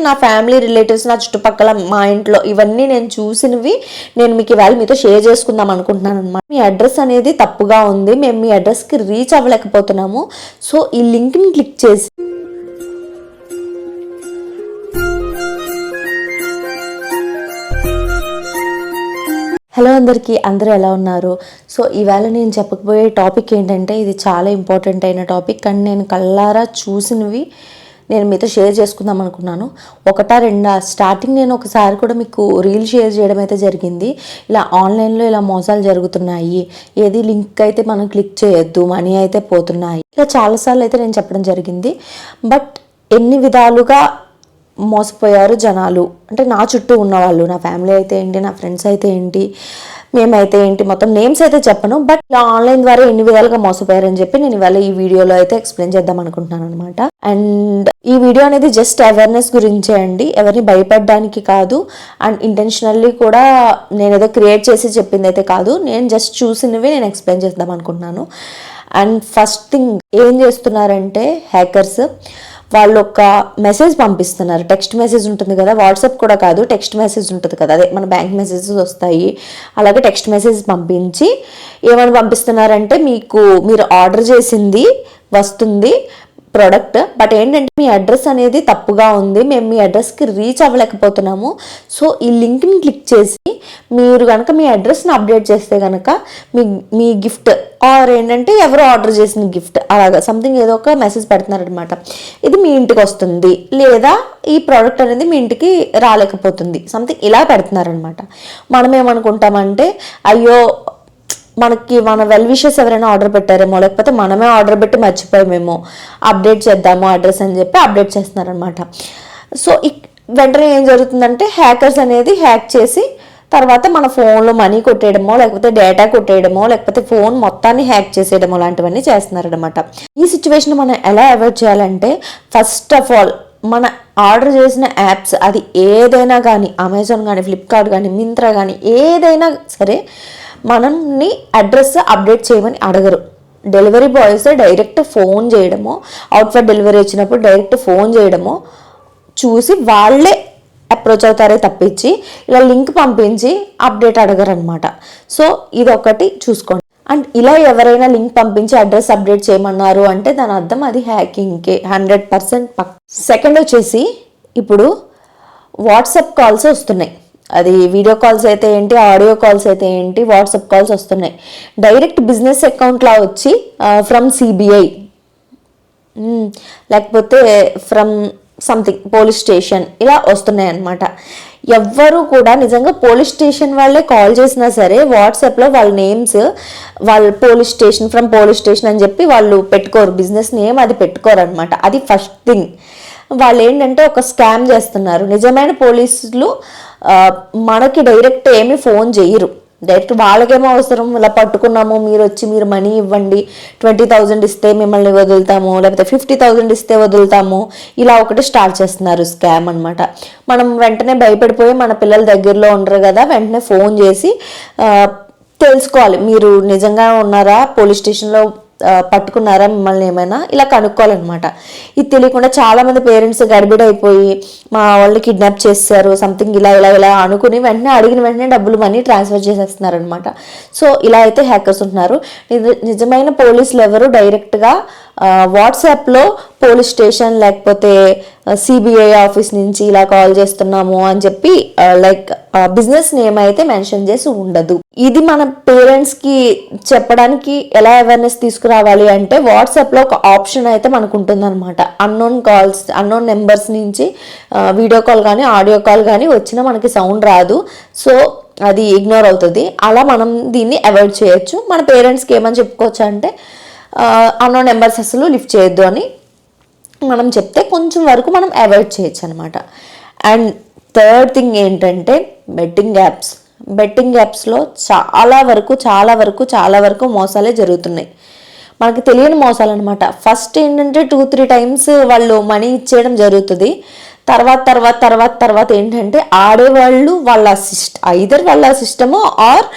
నా family relatives, నా చుట్టుపక్కల, మా ఇంట్లో ఇవన్నీ నేను చూసినవి నేను మీకు ఇవాళ మీతో షేర్ చేసుకుందాం అనుకుంటున్నాను అనమాట. మీ అడ్రస్ అనేది తప్పుగా ఉంది, మేము మీ అడ్రస్కి రీచ్ అవ్వలేకపోతున్నాము. సో ఈ లింక్ని క్లిక్ చేసి హలో అందరూ ఎలా ఉన్నారు? సో ఇవాళ నేను చెప్పకపోయే టాపిక్ ఏంటంటే ఇది చాలా ఇంపార్టెంట్ అయిన టాపిక్, కానీ నేను కళ్ళారా చూసినవి నేను మీతో షేర్ చేసుకుందాం అనుకున్నాను. ఒకటా రెండా స్టార్టింగ్ నేను ఒకసారి కూడా మీకు రీల్ షేర్ చేయడం అయితే జరిగింది. ఇలా ఆన్లైన్లో ఇలా మోసాలు జరుగుతున్నాయి, ఏది లింక్ అయితే మనం క్లిక్ చేయొద్దు, మనీ అయితే పోతున్నాయి, ఇలా చాలాసార్లు అయితే నేను చెప్పడం జరిగింది. బట్ ఎన్ని విధాలుగా మోసపోయారు జనాలు అంటే నా చుట్టూ ఉన్నవాళ్ళు, నా ఫ్యామిలీ అయితే ఏంటి, నా ఫ్రెండ్స్ అయితే ఏంటి, మేమైతే ఏంటి, మొత్తం నేమ్స్ అయితే చెప్పను. బట్ ఇలా ఆన్లైన్ ద్వారా ఎన్ని విధాలుగా మోసపోయారని చెప్పి నేను ఇవాళ ఈ వీడియోలో అయితే ఎక్స్ప్లెయిన్ చేద్దాం అనుకుంటున్నాను అనమాట. అండ్ ఈ వీడియో అనేది జస్ట్ అవేర్నెస్ గురించే అండి, ఎవరిని భయపడడానికి కాదు. అండ్ ఇంటెన్షనల్లీ కూడా నేను ఏదో క్రియేట్ చేసి చెప్పింది అయితే కాదు, నేను జస్ట్ చూసినవి నేను ఎక్స్ప్లెయిన్ చేద్దాం అనుకుంటున్నాను. అండ్ ఫస్ట్ థింగ్ ఏం చేస్తున్నారంటే హ్యాకర్స్ వాళ్ళు ఒక మెసేజ్ పంపిస్తున్నారు. టెక్స్ట్ మెసేజ్ ఉంటుంది కదా, వాట్సాప్ కూడా కాదు, టెక్స్ట్ మెసేజ్ ఉంటుంది కదా, అదే మన బ్యాంక్ మెసేజెస్ వస్తాయి, అలాగే టెక్స్ట్ మెసేజ్ పంపించి ఏమని పంపిస్తున్నారంటే మీరు ఆర్డర్ చేసింది వస్తుంది ప్రోడక్ట్, బట్ ఏంటంటే మీ అడ్రస్ అనేది తప్పుగా ఉంది, మేము మీ అడ్రస్కి రీచ్ అవ్వలేకపోతున్నాము. సో ఈ లింక్ని క్లిక్ చేసి మీరు కనుక మీ అడ్రస్ని అప్డేట్ చేస్తే కనుక మీ గిఫ్ట్ ఆర్ ఏంటంటే ఎవరో ఆర్డర్ చేసిన గిఫ్ట్ అలాగా సంథింగ్ ఏదో ఒక మెసేజ్ పెడుతున్నారనమాట. ఇది మీ ఇంటికి వస్తుంది, లేదా ఈ ప్రోడక్ట్ అనేది మీ ఇంటికి రాలేకపోతుంది, సంథింగ్ ఇలా పెడుతున్నారనమాట. మనం ఏమనుకుంటామంటే అయ్యో మన వెల్ విషెస్ ఎవరైనా ఆర్డర్ పెట్టారేమో, లేకపోతే మనమే ఆర్డర్ పెట్టి మర్చిపోయామేమో, అప్డేట్ చేద్దాము అడ్రస్ అని చెప్పి అప్డేట్ చేస్తున్నారనమాట. సో వెంటనే ఏం జరుగుతుందంటే హ్యాకర్స్ అనేది హ్యాక్ చేసి తర్వాత మన ఫోన్లో మనీ కొట్టేయడమో, లేకపోతే డేటా కొట్టేయడమో, లేకపోతే ఫోన్ మొత్తాన్ని హ్యాక్ చేసేయడమో లాంటివన్నీ చేస్తున్నారనమాట. ఈ సిచ్యువేషన్ మనం ఎలా అవాయిడ్ చేయాలంటే ఫస్ట్ ఆఫ్ ఆల్ మన ఆర్డర్ చేసిన యాప్స్ అది ఏదైనా కానీ, అమెజాన్ కానీ, ఫ్లిప్కార్ట్ కానీ, మింత్రా కానీ, ఏదైనా సరే మనల్ని అడ్రస్ అప్డేట్ చేయమని అడగరు. డెలివరీ బాయ్స్ డైరెక్ట్ ఫోన్ చేయడమో, అవుట్ ఫర్ డెలివరీ వచ్చినప్పుడు డైరెక్ట్ ఫోన్ చేయడమో చూసి వాళ్ళే అప్రోచ్ అవుతారే తప్పించి ఇలా లింక్ పంపించి అప్డేట్ అడగరు అనమాట. సో ఇదొకటి చూసుకోండి. అండ్ ఇలా ఎవరైనా లింక్ పంపించి అడ్రస్ అప్డేట్ చేయమన్నారు అంటే దాని అర్థం అది హ్యాకింగ్కే 100%. సెకండ్ వచ్చేసి ఇప్పుడు వాట్సాప్ కాల్స్ వస్తున్నాయి, అది వీడియో కాల్స్ అయితే ఏంటి, ఆడియో కాల్స్ అయితే ఏంటి, వాట్సాప్ కాల్స్ వస్తున్నాయి. డైరెక్ట్ బిజినెస్ అకౌంట్లా వచ్చి ఫ్రమ్ సిబిఐ లేకపోతే ఫ్రమ్ సంథింగ్ పోలీస్ స్టేషన్ ఇలా వస్తున్నాయి అన్నమాట. ఎవ్వరు కూడా నిజంగా పోలీస్ స్టేషన్ వాళ్ళే కాల్ చేసినా సరే వాట్సాప్లో వాళ్ళ నేమ్స్, వాళ్ళ police station from police station అని చెప్పి వాళ్ళు పెట్టుకోరు, బిజినెస్ నేమ్ అది పెట్టుకోరు అనమాట. అది ఫస్ట్ థింగ్. వాళ్ళు ఏంటంటే ఒక స్కామ్ చేస్తున్నారు. నిజమైన పోలీసులు మనకి డైరెక్ట్ ఏమీ ఫోన్ చేయరు, డైరెక్ట్ వాళ్ళకేమో అవసరం ఇలా పట్టుకున్నాము మీరు వచ్చి మీరు మనీ ఇవ్వండి, 20,000 ఇస్తే మిమ్మల్ని వదులుతాము, లేకపోతే 50,000 ఇస్తే వదులుతాము, ఇలా ఒకటి స్టార్ట్ చేస్తున్నారు స్కామ్ అనమాట. మనం వెంటనే భయపడిపోయి మన పిల్లల దగ్గరలో ఉండరు కదా, వెంటనే ఫోన్ చేసి తెలుసుకోవాలి మీరు నిజంగా ఉన్నారా, పోలీస్ స్టేషన్లో పట్టుకున్నారా మిమ్మల్ని ఏమైనా, ఇలా కనుక్కోవాలన్నమాట. ఇది తెలియకుండా చాలామంది పేరెంట్స్ గడిబిడైపోయి మా వాళ్ళు కిడ్నాప్ చేస్తారు సంథింగ్ ఇలా ఇలా ఇలా అనుకుని వెంటనే అడిగిన వెంటనే డబ్బులు మనీ ట్రాన్స్ఫర్ చేసేస్తున్నారనమాట. సో ఇలా అయితే హ్యాకర్స్ ఉంటున్నారు. నిజమైన పోలీసులు ఎవరు డైరెక్ట్గా వాట్సాప్లో పోలీస్ స్టేషన్ లేకపోతే సిబిఐ ఆఫీస్ నుంచి ఇలా కాల్ చేస్తున్నాము అని చెప్పి లైక్ బిజినెస్ నేమ్ అయితే మెన్షన్ చేసి ఉండదు. ఇది మన పేరెంట్స్కి చెప్పడానికి ఎలా అవేర్నెస్ తీసుకురావాలి అంటే వాట్సాప్లో ఒక ఆప్షన్ అయితే మనకు ఉంటుందన్నమాట. అన్నోన్ నెంబర్స్ నుంచి వీడియో కాల్ కానీ ఆడియో కాల్ కానీ వచ్చినా మనకి సౌండ్ రాదు, సో అది ఇగ్నోర్ అవుతుంది. అలా మనం దీన్ని అవాయిడ్ చేయొచ్చు. మన పేరెంట్స్కి ఏమని చెప్పుకోవచ్చు అంటే అన్నోన్ నెంబర్స్ అసలు లిఫ్ట్ చేయొద్దు అని మనం చెప్తే కొంచెం వరకు మనం అవాయిడ్ చేయొచ్చు అనమాట. అండ్ థర్డ్ థింగ్ ఏంటంటే బెట్టింగ్ యాప్స్లో చాలా వరకు మోసాలే జరుగుతున్నాయి. మనకు తెలియని మోసాలు అనమాట. ఫస్ట్ ఏంటంటే 2-3 టైమ్స్ వాళ్ళు మనీ ఇచ్చేయడం జరుగుతుంది, తర్వాత ఏంటంటే ఆడేవాళ్ళు వాళ్ళ ఐదర్ వాళ్ళ సిస్టము ఆర్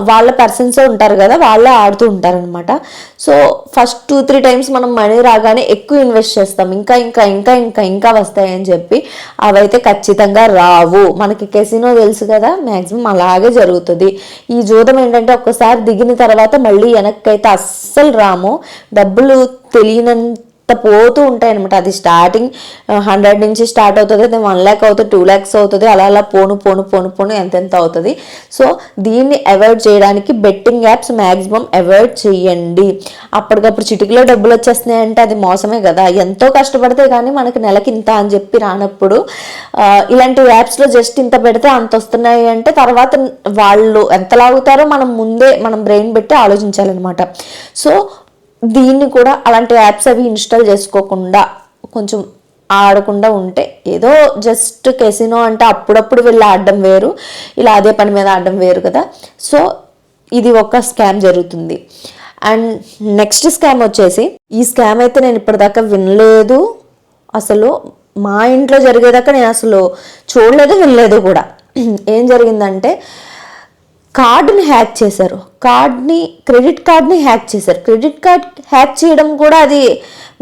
వాళ్ళ పర్సన్స్ ఉంటారు కదా, వాళ్ళే ఆడుతూ ఉంటారు అనమాట. సో ఫస్ట్ 2-3 టైమ్స్ మనం మనీ రాగానే ఎక్కువ ఇన్వెస్ట్ చేస్తాం, ఇంకా ఇంకా ఇంకా ఇంకా ఇంకా వస్తాయని చెప్పి. అవైతే ఖచ్చితంగా రావు. మనకి కెసినో తెలుసు కదా, మ్యాక్సిమం అలాగే జరుగుతుంది. ఈ జూదం ఏంటంటే ఒక్కసారి దిగిన తర్వాత మళ్ళీ వెనక్కైతే అస్సలు రాము. డబ్బులు తెలియనంత పోతూ ఉంటాయి అనమాట. అది స్టార్టింగ్ 100 నుంచి స్టార్ట్ అవుతుంది, అది 1 lakh అవుతుంది, 2 lakhs అవుతుంది, అలా పోను ఎంతెంత అవుతుంది. సో దీన్ని అవాయిడ్ చేయడానికి బెట్టింగ్ యాప్స్ మ్యాక్సిమం అవాయిడ్ చేయండి. అప్పటికప్పుడు చిటికలో డబ్బులు వచ్చేస్తున్నాయంటే అది మోసమే కదా. ఎంతో కష్టపడితే కానీ మనకి నెలకి ఇంత అని చెప్పి రానప్పుడు ఇలాంటి యాప్స్లో జస్ట్ ఇంత పెడితే అంత వస్తున్నాయి అంటే తర్వాత వాళ్ళు ఎంత లాగుతారో మనం బ్రెయిన్ పెట్టి ఆలోచించాలన్నమాట. సో దీన్ని కూడా అలాంటి యాప్స్ అవి ఇన్స్టాల్ చేసుకోకుండా కొంచెం ఆడకుండా ఉంటే, ఏదో జస్ట్ కెసినో అంటే అప్పుడప్పుడు వెళ్ళి ఆడడం వేరు, ఇలా అదే పని మీద ఆడడం వేరు కదా. సో ఇది ఒక స్కామ్ జరుగుతుంది. అండ్ నెక్స్ట్ స్కామ్ వచ్చేసి, ఈ స్కామ్ అయితే నేను ఇప్పటిదాకా వినలేదు, అసలు మా ఇంట్లో జరిగేదాకా నేను అసలు చూడలేదు, వినలేదు కూడా. ఏం జరిగిందంటే కార్డుని హ్యాక్ చేశారు, క్రెడిట్ కార్డ్ని హ్యాక్ చేశారు. క్రెడిట్ కార్డ్ హ్యాక్ చేయడం కూడా అది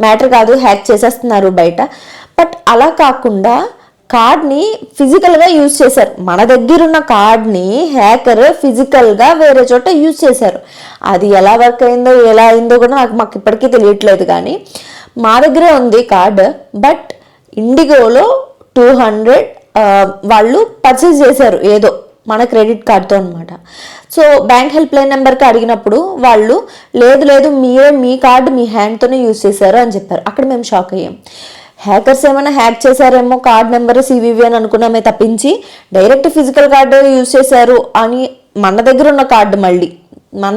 మ్యాటర్ కాదు, హ్యాక్ చేసేస్తున్నారు బయట. బట్ అలా కాకుండా కార్డ్ని ఫిజికల్గా యూజ్ చేశారు. మన దగ్గర ఉన్న కార్డ్ని హ్యాకర్ ఫిజికల్గా వేరే చోట యూజ్ చేశారు. అది ఎలా వర్క్ అయిందో ఎలా అయిందో కూడా మాకు ఇప్పటికీ తెలియట్లేదు. కానీ మా దగ్గరే ఉంది కార్డ్, బట్ ఇండిగోలో 200 వాళ్ళు పర్చేస్ చేశారు ఏదో మన క్రెడిట్ కార్డ్తో అనమాట. సో బ్యాంక్ హెల్ప్ లైన్ నెంబర్కి అడిగినప్పుడు వాళ్ళు లేదు మీరే మీ కార్డు మీ హ్యాండ్తోనే యూజ్ చేశారు అని చెప్పారు. అక్కడ మేము షాక్ అయ్యాం. హ్యాకర్స్ ఏమైనా హ్యాక్ చేశారేమో కార్డ్ నెంబర్ సివివి అని అనుకున్నామే తప్పించి డైరెక్ట్ ఫిజికల్ కార్డు యూజ్ చేశారు అని మన దగ్గర ఉన్న కార్డు మళ్ళీ మా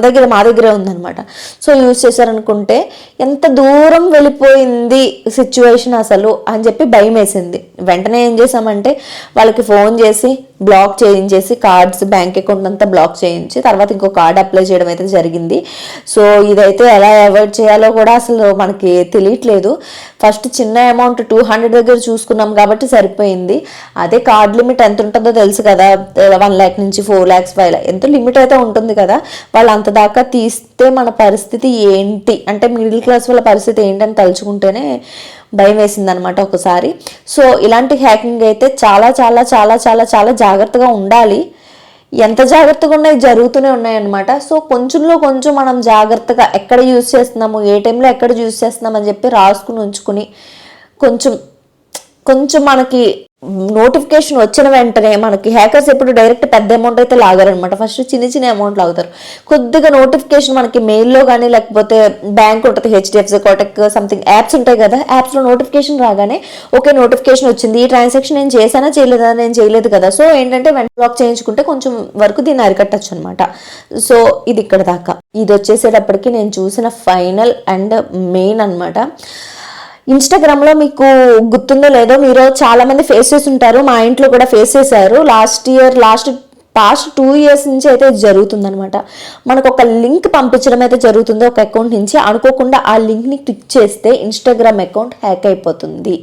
దగ్గరే ఉందనమాట. సో యూజ్ చేశారనుకుంటే ఎంత దూరం వెళ్ళిపోయింది సిచ్యువేషన్ అసలు అని చెప్పి భయం వేసింది. వెంటనే ఏం చేసామంటే వాళ్ళకి ఫోన్ చేసి బ్లాక్ చేయించేసి కార్డ్స్ బ్యాంక్ అకౌంట్ అంతా బ్లాక్ చేయించి తర్వాత ఇంకో కార్డ్ అప్లై చేయడం అయితే జరిగింది. సో ఇదైతే ఎలా అవాయిడ్ చేయాలో కూడా అసలు మనకి తెలియట్లేదు. ఫస్ట్ చిన్న అమౌంట్ 200 దగ్గర చూసుకున్నాం కాబట్టి సరిపోయింది. అదే కార్డ్ లిమిట్ ఎంత ఉంటుందో తెలుసు కదా, 1 lakh నుంచి 4 lakhs 5 lakhs ఎంత లిమిట్ అయితే ఉంటుంది కదా. వాళ్ళు అంత దాకా తీస్తే మన పరిస్థితి ఏంటి అంటే మిడిల్ క్లాస్ వాళ్ళ పరిస్థితి ఏంటని తలుచుకుంటేనే భయం వేసింది అనమాట ఒకసారి. సో ఇలాంటి హ్యాకింగ్ అయితే చాలా చాలా చాలా చాలా చాలా జాగ్రత్తగా ఉండాలి. ఎంత జాగ్రత్తగా ఉన్నాయి జరుగుతూనే ఉన్నాయన్నమాట. సో కొంచెంలో కొంచెం మనం జాగ్రత్తగా ఎక్కడ యూజ్ చేస్తున్నాము, ఏ టైంలో ఎక్కడ యూజ్ చేస్తున్నాం అని చెప్పి రాసుకుని ఉంచుకుని కొంచెం మనకి నోటిఫికేషన్ వచ్చిన వెంటనే, మనకి హ్యాకర్స్ ఎప్పుడు డైరెక్ట్ పెద్ద అమౌంట్ అయితే లాగారనమాట, ఫస్ట్ చిన్న అమౌంట్ లాగుతారు. కొద్దిగా నోటిఫికేషన్ మనకి మెయిల్లో కానీ లేకపోతే బ్యాంక్ ఉంటుంది, హెచ్డిఎఫ్సి కోటక్ సంథింగ్ యాప్స్ ఉంటాయి కదా, యాప్స్లో నోటిఫికేషన్ రాగానే ఓకే నోటిఫికేషన్ వచ్చింది, ఈ ట్రాన్సాక్షన్ నేను చేశానా చేయలేదా, నేను చేయలేదు కదా. సో ఏంటంటే వెంటనే బ్లాక్ చేయించుకుంటే కొంచెం వరకు దీన్ని అరికట్టచ్చు అనమాట. సో ఇది ఇక్కడ దాకా. ఇది వచ్చేసేటప్పటికి నేను చూసిన ఫైనల్ అండ్ మెయిన్ అనమాట. ఇన్స్టాగ్రామ్లో మీకు గుర్తుందో లేదో, మీరు చాలా మంది ఫేస్ చేసి ఉంటారు, మా ఇంట్లో కూడా ఫేస్ చేశారు. పాస్ట్ 2 years నుంచి అయితే జరుగుతుందనమాట. మనకు ఒక లింక్ పంపించడం అయితే జరుగుతుంది ఒక అకౌంట్ నుంచి. అనుకోకుండా ఆ లింక్ని క్లిక్ చేస్తే ఇన్స్టాగ్రామ్ అకౌంట్ హ్యాక్ అయిపోతుంది.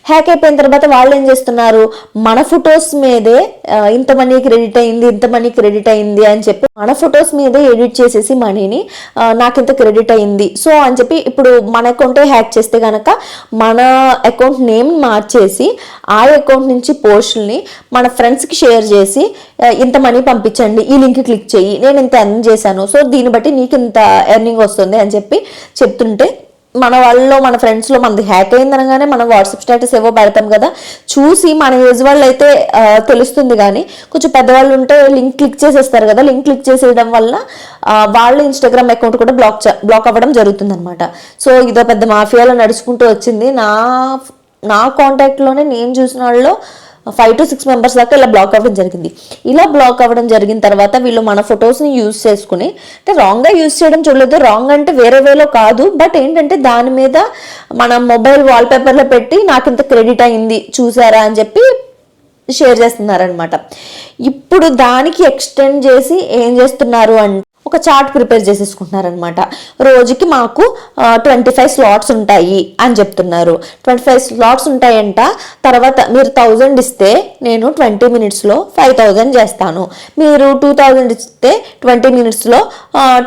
హ్యాక్ అయిపోయిన తర్వాత వాళ్ళు ఏం చేస్తున్నారు, మన ఫొటోస్ మీదే ఇంత మనీ క్రెడిట్ అయింది అని చెప్పి మన ఫొటోస్ మీదే ఎడిట్ చేసేసి మనీని నాకు ఇంత క్రెడిట్ అయింది సో అని చెప్పి ఇప్పుడు మన అకౌంటే హ్యాక్ చేస్తే కనుక మన అకౌంట్ నేమ్ మార్చేసి ఆ అకౌంట్ నుంచి పోస్టుల్ని మన ఫ్రెండ్స్కి షేర్ చేసి ఇంత మనీ పంపించండి, ఈ లింక్ క్లిక్ చేయి, నేను ఇంత ఎర్న్ చేశాను, సో దీన్ని బట్టి నీకు ఇంత ఎర్నింగ్ వస్తుంది అని చెప్పి చెప్తుంటే మన వాళ్ళలో మన ఫ్రెండ్స్లో మనది హ్యాక్ అయిందనగానే మనం వాట్సాప్ స్టేటస్ ఏవో పెడతాం కదా, చూసి మన ఏజ్ వాళ్ళు అయితే తెలుస్తుంది. కానీ కొంచెం పెద్దవాళ్ళు ఉంటే లింక్ క్లిక్ చేసేస్తారు కదా, లింక్ క్లిక్ చేసేయడం వల్ల వాళ్ళ ఇన్స్టాగ్రామ్ అకౌంట్ కూడా బ్లాక్ అవ్వడం జరుగుతుంది అనమాట. సో ఇదో పెద్ద మాఫియాలో నడుచుకుంటూ వచ్చింది. నా కాంటాక్ట్లోనే నేను చూసిన వాళ్ళలో 5 to 6 members దాకా ఇలా బ్లాక్ అవ్వడం జరిగింది. ఇలా బ్లాక్ అవ్వడం జరిగిన తర్వాత వీళ్ళు మన ఫొటోస్ని యూజ్ చేసుకుని, అంటే రాంగ్గా యూజ్ చేయడం చూడలేదు, రాంగ్ అంటే వేరే వేలో కాదు, బట్ ఏంటంటే దాని మీద మన మొబైల్ వాల్పేపర్లో పెట్టి నాకు ఇంత క్రెడిట్ అయింది చూసారా అని చెప్పి షేర్ చేస్తున్నారనమాట. ఇప్పుడు దానికి ఎక్స్టెండ్ చేసి ఏం చేస్తున్నారు అంటే ఒక చార్ట్ ప్రిపేర్ చేసేసుకుంటున్నారనమాట. రోజుకి మాకు 25 స్లాట్స్ ఉంటాయి అని చెప్తున్నారు. 25 స్లాట్స్ ఉంటాయంట. తర్వాత మీరు 1000 ఇస్తే నేను 20 మినిట్స్లో 5000 చేస్తాను, మీరు 2000 ఇస్తే 20 మినిట్స్లో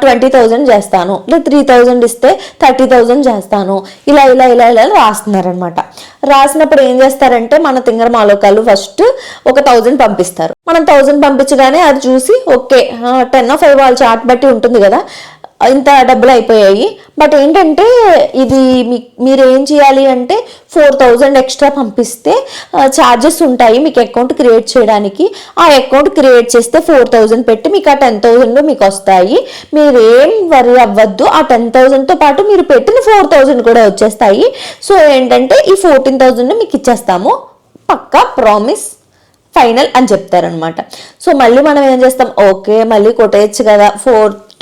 20,000 చేస్తాను, లేదా 3000 ఇస్తే 30,000 చేస్తాను, ఇలా ఇలా ఇలా ఇలా రాస్తున్నారనమాట. రాసినప్పుడు ఏం చేస్తారంటే మన తింగర మాలోకాలు ఫస్ట్ ఒక 1000 పంపిస్తారు. మనం 1000 పంపించగానే అది చూసి ఓకే 10 వాళ్ళ చార్ట్ బట్టి ఉంటుంది కదా, ఇంత డబ్బులు అయిపోయాయి. బట్ ఏంటంటే ఇది మీరు ఏం చేయాలి అంటే 4000 ఎక్స్ట్రా పంపిస్తే ఛార్జెస్ ఉంటాయి మీకు అకౌంట్ క్రియేట్ చేయడానికి. ఆ అకౌంట్ క్రియేట్ చేస్తే 4000 పెట్టి మీకు ఆ 10,000 మీకు వస్తాయి. మీరు ఏం వరి అవ్వద్దు, ఆ 10,000తో పాటు మీరు పెట్టిన 4000 కూడా వచ్చేస్తాయి. సో ఏంటంటే ఈ 14,000 మీకు ఇచ్చేస్తాము, పక్కా ప్రామిస్, ఫైనల్ అని చెప్తారనమాట. సో మళ్ళీ మనం ఏం చేస్తాం, ఓకే మళ్ళీ కొట్టేయచ్చు కదా,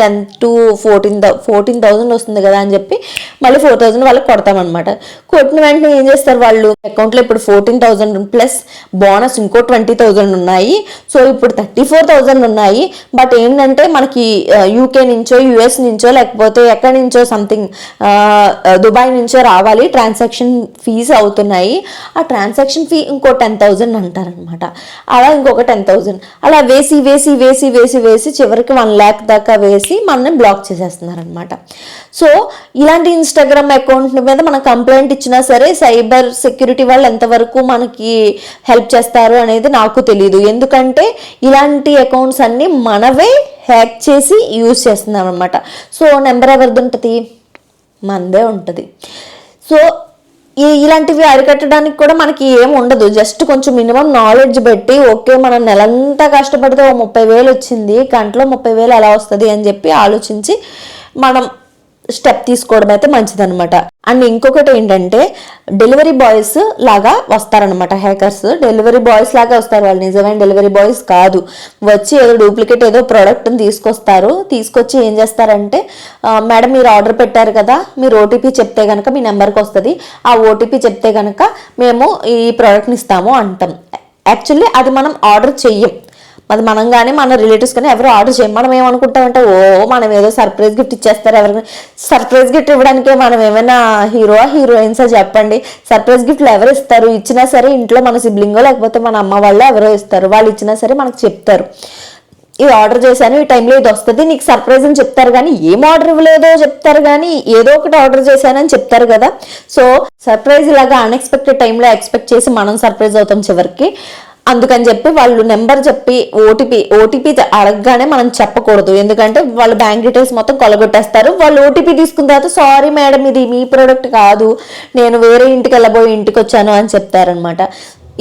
10 to 14,000 వస్తుంది కదా అని చెప్పి మళ్ళీ 4,000 వాళ్ళకి కొడతామన్నమాట. కొట్టిన వెంటనే ఏం చేస్తారు వాళ్ళు, అకౌంట్లో ఇప్పుడు 14,000 ప్లస్ బోనస్ ఇంకో 20,000 ఉన్నాయి. సో ఇప్పుడు 34,000 ఉన్నాయి. బట్ ఏంటంటే మనకి యూకే నుంచో యుఎస్ నుంచో లేకపోతే ఎక్కడి నుంచో సంథింగ్ దుబాయ్ నుంచో రావాలి, ట్రాన్సాక్షన్ ఫీజ్ అవుతున్నాయి. ఆ ట్రాన్సాక్షన్ ఫీ ఇంకో 10,000 అంటారనమాట. అలా ఇంకొక 10,000 అలా వేసి వేసి వేసి వేసి వేసి చివరికి 1 lakh దాకా వేసి మనల్ని బ్లాక్ చేసేస్తున్నారనమాట. సో ఇలాంటి ఇన్స్టాగ్రామ్ అకౌంట్ మీద మనం కంప్లైంట్ ఇచ్చినా సరే సైబర్ సెక్యూరిటీ వాళ్ళు ఎంతవరకు మనకి హెల్ప్ చేస్తారు అనేది నాకు తెలియదు. ఎందుకంటే ఇలాంటి అకౌంట్స్ అన్ని మనవే హ్యాక్ చేసి యూజ్ చేస్తున్నాం అనమాట. సో నెంబర్ ఎవరిది ఉంటుంది, మనదే ఉంటుంది. సో ఇలాంటివి అరికట్టడానికి కూడా మనకి ఏం ఉండదు, జస్ట్ కొంచెం మినిమం నాలెడ్జ్ పెట్టి ఓకే మనం నెలంతా కష్టపడితే 30,000 వచ్చింది, గంటలో 30,000 ఎలా వస్తుంది అని చెప్పి ఆలోచించి మనం స్టెప్ తీసుకోవడం అయితే మంచిదనమాట. అండ్ ఇంకొకటి ఏంటంటే డెలివరీ బాయ్స్ లాగా వస్తారనమాట హ్యాకర్స్. డెలివరీ బాయ్స్ లాగా వస్తారు, వాళ్ళు నిజమైన డెలివరీ బాయ్స్ కాదు. వచ్చి ఏదో డూప్లికేట్ ఏదో ప్రోడక్ట్ని తీసుకొచ్చి ఏం చేస్తారంటే, మేడం మీరు ఆర్డర్ పెట్టారు కదా, మీరు ఓటీపీ చెప్తే కనుక మీ నెంబర్కి వస్తుంది, ఆ ఓటీపీ చెప్తే కనుక మేము ఈ ప్రోడక్ట్ని ఇస్తాము అంటాం. యాక్చువల్లీ అది మనం ఆర్డర్ చెయ్యం, అది మనం కానీ మన రిలేటివ్స్ కానీ ఎవరు ఆర్డర్ చేయం. మనం ఏమనుకుంటామంటే మనం ఏదో సర్ప్రైజ్ గిఫ్ట్ ఇచ్చేస్తారు, ఎవరికైనా సర్ప్రైజ్ గిఫ్ట్ ఇవ్వడానికే మనం ఏమైనా హీరోయిన్సా చెప్పండి. సర్ప్రైజ్ గిఫ్ట్లు ఎవరు ఇస్తారు, ఇచ్చినా సరే ఇంట్లో మన సిబ్లింగో లేకపోతే మన అమ్మ వాళ్ళో ఎవరో ఇస్తారు, వాళ్ళు ఇచ్చినా సరే మనకు చెప్తారు ఇది ఆర్డర్ చేశాను ఈ టైంలో ఇది వస్తుంది నీకు సర్ప్రైజ్ అని చెప్తారు, కానీ ఏం ఆర్డర్ ఇవ్వలేదో చెప్తారు, కానీ ఏదో ఒకటి ఆర్డర్ చేశానని చెప్తారు కదా. సో సర్ప్రైజ్ ఇలాగా అన్ఎక్స్పెక్టెడ్ టైంలో ఎక్స్పెక్ట్ చేసి మనం సర్ప్రైజ్ అవుతాం చివరికి. అందుకని చెప్పి వాళ్ళు నెంబర్ చెప్పి ఓటీపీ అడగగానే మనం చెప్పకూడదు, ఎందుకంటే వాళ్ళ బ్యాంక్ డీటెయిల్స్ మొత్తం కొలగొట్టేస్తారు. వాళ్ళు ఓటీపీ తీసుకున్న తర్వాత సారీ మేడం ఇది మీ ప్రోడక్ట్ కాదు, నేను వేరే ఇంటికి వెళ్ళబోయి ఇంటికి వచ్చాను అని చెప్తారనమాట.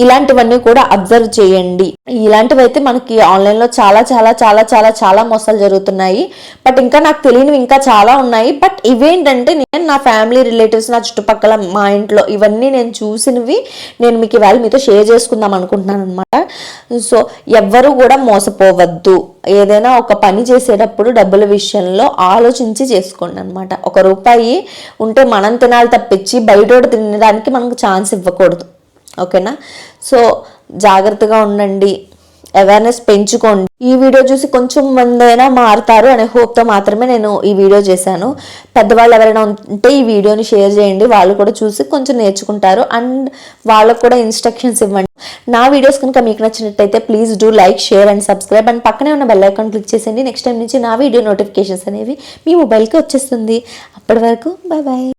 ఇలాంటివన్నీ కూడా అబ్జర్వ్ చేయండి. ఇలాంటివి అయితే మనకి ఆన్లైన్లో చాలా చాలా చాలా చాలా చాలా మోసాలు జరుగుతున్నాయి. బట్ ఇంకా నాకు తెలియనివి ఇంకా చాలా ఉన్నాయి. బట్ ఇవేంటంటే నేను నా ఫ్యామిలీ రిలేటివ్స్ నా చుట్టుపక్కల మా ఇంట్లో ఇవన్నీ నేను చూసినవి నేను మీకు ఇవాళ మీతో షేర్ చేసుకుందాం అనుకుంటున్నాను అనమాట. సో ఎవ్వరూ కూడా మోసపోవద్దు. ఏదైనా ఒక పని చేసేటప్పుడు డబ్బుల విషయంలో ఆలోచించి చేసుకోండి అనమాట. ₹1 ఉంటే మనం తినాలి తప్పించి బయట తినడానికి మనకు ఛాన్స్ ఇవ్వకూడదు. ఓకేనా? సో జాగ్రత్తగా ఉండండి, అవేర్నెస్ పెంచుకోండి. ఈ వీడియో చూసి కొంచెం మంది అయినా మారుతారు అనే హోప్తో మాత్రమే నేను ఈ వీడియో చేశాను. పెద్దవాళ్ళు ఎవరైనా ఉంటే ఈ వీడియోని షేర్ చేయండి, వాళ్ళు కూడా చూసి కొంచెం నేర్చుకుంటారు అండ్ వాళ్ళకు కూడా ఇన్స్ట్రక్షన్స్ ఇవ్వండి. నా వీడియోస్ కనుక మీకు నచ్చినట్టయితే please do like, share and subscribe and పక్కనే ఉన్న బెల్ ఐకాన్ క్లిక్ చేసేయండి. నెక్స్ట్ టైం నుంచి నా వీడియో నోటిఫికేషన్స్ అనేవి మీ మొబైల్కి వచ్చేస్తుంది. అప్పటి వరకు బాయ్ బాయ్.